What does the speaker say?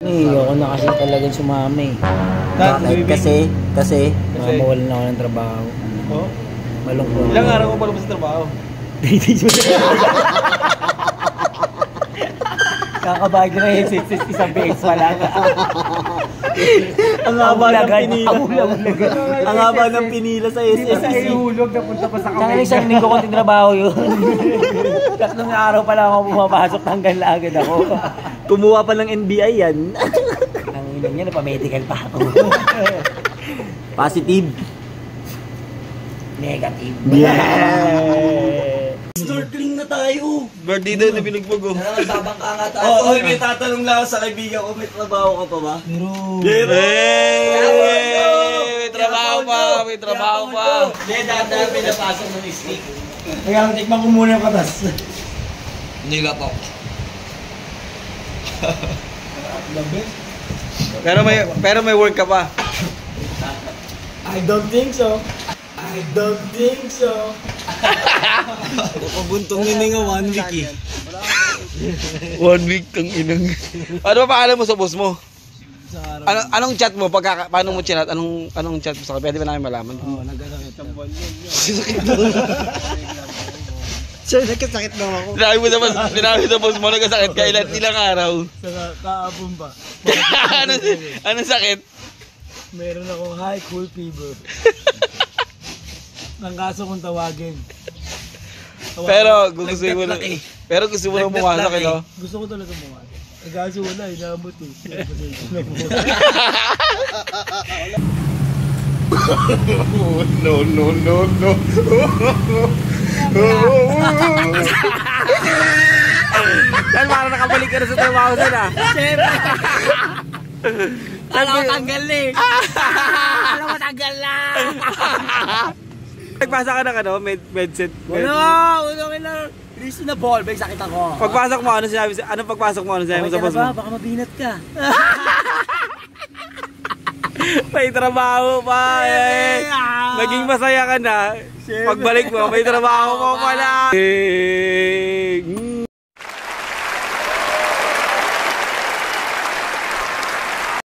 Ako na kasi talagang sumama eh. Kasi mawalan ako ng trabaho. Oh? Malungkot. Ilang araw ko pa lumabas sa trabaho? Kakabahan ko na yung isang beses pa lang. Ang haba ng pinila. Ang haba ng pinila sa SSC. Sa ihulog na punta pa sa kamay. Tsaka isang linggo kong tinrabaho yun. 3 araw pa lang ako pumapasok, hanggang agad ako. Kumuha pa ng NBI yan. Ang ina niya, napamedical pa ako. Positive. Negative. Yeah! Snorkeling na tayo. Birthday daw na binugbog oh. Babangka nga tayo. Oo, may tatanong lang ako sa kaibigan ko, may trabaho ka pa ba? Pero... May trabaho pa! May trabaho pa! Hindi, dati pinapasok ng stick. Kaya tikman ko muna yung katas. Nilapaw. Pero may work ka pa. I don't think so. I don't think so. Napabuntong nila nga 1 week eh. 1 week kang inang. Ano ba paalam mo sa boss mo? Anong chat mo? Paano mo chinat? Anong chat mo sa akin? Pwede ba namin malaman? Oo, nagkasakit. Sir, nagkasakit na ako. Sinabi sa boss mo, nagkasakit ka ilang araw. Sa kaapon pa. Anong sakit? Meron akong high cool fever. Nang kaso kong tawagin. Pero gusto mo na. Pero gusto mo na pumasok eh, no? Gusto ko talaga pumasok. Eh kaso wala, inaabot eh. No. Dahil parang nakabalik ka na sa trabaho sana. Alam mo tanggal eh. Alam mo tanggal na. Nagpasa ka ng ano, medset? Wala na. Reasonable, may sakit ako. Pagpasok mo, ano sinabi mo sa boss mo? Baka mabinat ka. May trabaho pa eh. Naging masaya ka na. Pagbalik mo, may trabaho mo pala.